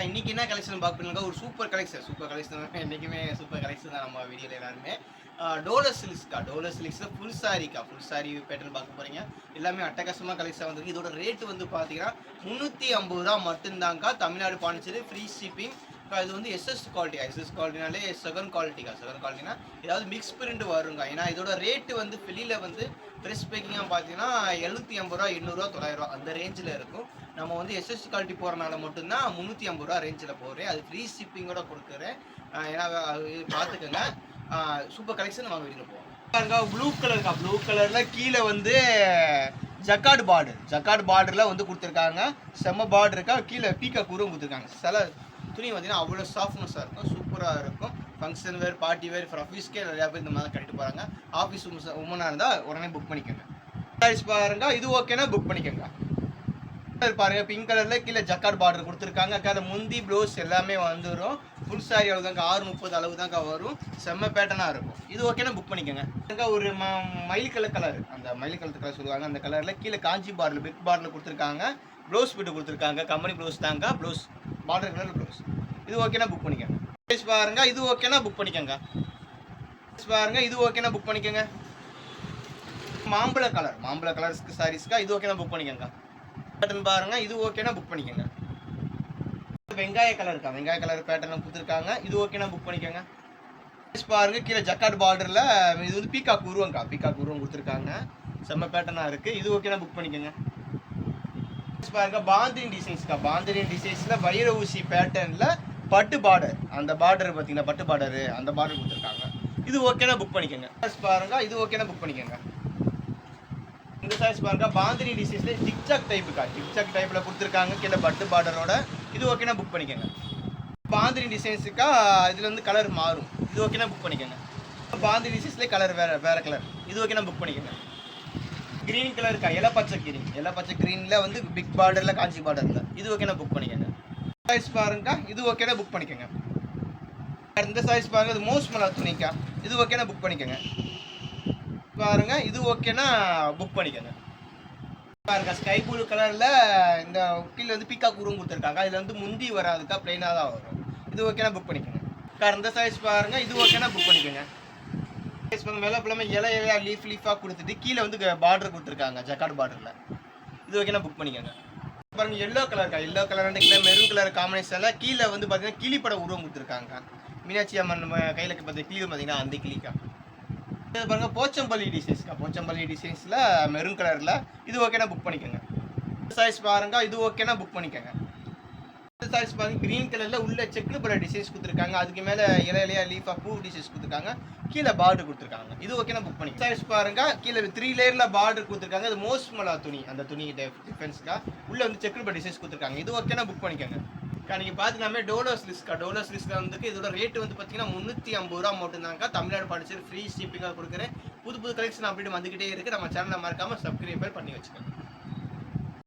இன்னைக்கு என்ன கலெக்ஷன் பார்க்குறீங்க? ஒரு சூப்பர் கலெக்ஷன் என்றைக்குமே சூப்பர் கலெக்ஷன் தான் நம்ம வீடியோவில் எல்லாருமே. டோலர் சில்க்ஸில் ஃபுல் சாரி பேட்டர்ன் பார்க்க போகிறீங்க. எல்லாமே அட்டகாசமாக கலெக்ஷன் வந்திருக்கு. இதோட ரேட்டு வந்து பார்த்தீங்கன்னா 350 ரூபா மட்டும்தாங்க்கா. Tamil Nadu Pondicherry free shipping. இது வந்து எஸ்எஸ் குவாலிட்டினாலே செகண்ட் குவாலிட்டினா ஏதாவது மிக்ஸ் பிரிண்ட் வருங்க. ஏன்னா இதோட ரேட்டு வந்து வெளியில் வந்து ப்ரெஸ் பேக்கிங்காக பார்த்தீங்கன்னா 750 ரூபா 800 ரூபா 900 ரூபா அந்த ரேஞ்சில் இருக்கும். நம்ம வந்து எஸ்எஸ் குவாலிட்டி போகிறனால மட்டும்தான் 350 ரூபா ரேஞ்சில் போகிறேன். அது ஃப்ரீ ஷிப்பிங்கோட கொடுக்குறேன். ஏன்னா பார்த்துக்கோங்க. சூப்பர் கலெக்ஷன் நம்ம வீட்டில் போவோம். ப்ளூ கலரில் கீழே வந்து ஜக்கார்டு பார்டரில் வந்து கொடுத்துருக்காங்க. செம்ம பார்டர் இருக்கா. கீழே பீகாக் கூறும் கொடுத்துருக்காங்க. சில துணி பார்த்தீங்கன்னா அவ்வளோ சாஃப்ட்னஸாக இருக்கும், சூப்பராக இருக்கும். ஃபங்க்ஷன் வேர், பார்ட்டி வேர், ஆஃபீஸ்க்கே நிறையா பேர் இந்த மாதிரி கட்டிட்டு போகிறாங்க. ஆஃபீஸ் உமனாக இருந்தால் உடனே புக் பண்ணிக்கோங்க. சாரீஸ் பாருங்க, இது ஓகேனா புக் பண்ணிக்கோங்க. பாருங்க, பிங்க் கலரில் கீழே ஜக்கார்டு பார்டர் கொடுத்துருக்காங்க. அக்கா முந்தி ப்ளவுஸ் எல்லாமே வந்துடும். ஃபுல் சாரி அளவு தாங்க 630 அளவு தாங்க வரும். செம்ம பேட்டர்னாக இருக்கும். இது ஓகேனா புக் பண்ணிக்கோங்க. ஒரு மயில் கலர், அந்த மயில் கலர் சொல்லுவாங்க. அந்த கலரில் கீழே காஞ்சி பார்டர் பிக் பார்டரில் கொடுத்துருக்காங்க. ப்ளவுஸ் பிட்டு கொடுத்துருக்காங்க. கம்பெனி ப்ளவுஸ் தாங்க. Blouse border colour blouse. இது ஓகேனா புக் பண்ணிக்கோங்க. பாருங்க, இது ஓகேனா புக் பண்ணிக்கோங்க. பாருங்க, இது ஓகேனா புக் பண்ணிக்கோங்க. மாம்பழ கலர் சாரீஸ்க்கா. இது ஓகேனா புக் பண்ணிக்கோங்க. பேட்டர்ன் பாருங்க, இது ஓகேனா புக் பண்ணிக்கோங்க. வெங்காய கலர் பேட்டர்ன் கொடுத்துருக்காங்க. இது ஓகேனா புக் பண்ணிக்கோங்க. பாருங்க, கீழே ஜக்கார்டு பார்டரில் இது வந்து பீகாக் உருவம் கொடுத்துருக்காங்க. செம்ம பேட்டர்னாக இருக்குது. இது ஓகேனா புக் பண்ணிக்கோங்க. பாருங்க, பாந்தினி டிசைன்ஸில் வைர ஊசி பேட்டர்னில் பட்டு பார்டர், அந்த பார்டர் பார்த்தீங்கன்னா பட்டு பார்டரு, அந்த பார்டர் கொடுத்துருக்காங்க. இது ஓகேனா புக் பண்ணிக்கோங்க. பாருங்க, இது ஓகேனா புக் பண்ணிக்கோங்க. இந்த சைஸ் பாருங்க, பாந்தினி டிசைன்ஸில் ஜிக்ஜாக் டைப்பில் கொடுத்துருக்காங்க. கீழே பட்டு பார்டரோட. இது ஓகேனா புக் பண்ணிக்கோங்க. பாந்தினி டிசைன்ஸுக்கா இதில் வந்து கலர் மாறும். இது ஓகேனா புக் பண்ணிக்கோங்க. பாந்தினி டிசைன்ஸ்லேயே கலர் வேறு கலர். இது ஓகேனா புக் பண்ணிக்கோங்க. கிரீன் கலர் இருக்கா, இலப்பச்சை கிரீனில் வந்து பிக் பார்டரில் காஞ்சி பார்டரில். இது ஓகேனா புக் பண்ணிக்கோங்க. சைஸ் பாருங்க, இது ஓகேனா புக் பண்ணிக்கோங்க. இந்த சைஸ் பாருங்க, இது மோஸ்ட் மலா துணிக்கா. இது ஓகேனா புக் பண்ணிக்கோங்க. பாருங்க, இது ஓகேனா புக் பண்ணிக்கோங்க. பாருங்க, ஸ்கை ப்ளூ கலரில் இந்த கீழே வந்து பீகாக் உருவம் கொடுத்துருக்காங்க. இதில் வந்து முந்தி வராதுக்கா, பிளைனாக தான் வரும். இது ஓகேனா புக் பண்ணிக்கோங்க. இந்த சைஸ் பாருங்க, இது ஓகேனா புக் பண்ணிக்கோங்க. மேலே பிள்ளைமே இலையா லீஃபாக கொடுத்துட்டு கீழே வந்து பார்டர் கொடுத்துருக்காங்க ஜக்கார்டு பார்டரில். இது ஓகேனா புக் பண்ணிக்கோங்க. பாருங்க, எல்லோ கலர் கீழே மெரூன் கலர் காம்பினேஷனில் கீழே வந்து பார்த்தீங்கன்னா கிளிப்பட உருவம் கொடுத்துருக்காங்க. மீனாட்சி அம்மன் கையில் பார்த்தீங்கன்னா கிளி பார்த்தீங்கன்னா அந்த கிளிக்கா. இது பாருங்க, போச்சம்பள்ளி டிசைன்ஸில் மெரூன் கலரில். இது ஓகேனா புக் பண்ணிக்கோங்க. சைஸ் பாருங்க, இது ஓகேனா புக் பண்ணிக்கோங்க. இந்த சைஸ் பாருங்க, கிரீன் கலரில் உள்ள செக்குடு பல டிசைன்ஸ் கொடுத்துருக்காங்க. அதுக்கு மேலே இலையா லீஃபாக பூ டிசைன்ஸ் கொடுத்துருக்காங்க. கீழே பார்டர் கொடுத்துருக்காங்க. இது ஓகேனா புக் பண்ணிக்கோங்க. சைஸ் பாருங்க, கீழே 3 லேயரில் பார்டர் கொடுத்துருக்காங்க. இது மோஸ்ட் மலா துணி, அந்த துணி டிஃபென்ஸ்க்காக உள்ள வந்து செக்குடு பல டிசைன்ஸ் கொடுத்துருக்காங்க. இது ஓகேனா புக் பண்ணிக்கோங்க. நீங்கள் பார்த்தீங்கன்னா டோலர் சில்க்ஸில் வந்து இதோட ரேட்டு வந்து பார்த்தீங்கன்னா 350 ரூபா மட்டும்தாங்க. தமிழ்நாடு பாண்டிச்சேரி ஃப்ரீ ஷிப்பிங்காக கொடுக்குறேன். புது கலெக்ஷன் அப்படின்னு வந்துக்கிட்டே இருக்குது. நம்ம சேனலை மறக்காமல் சப்ஸ்கிரைப் பண்ணி வச்சுக்கோங்க.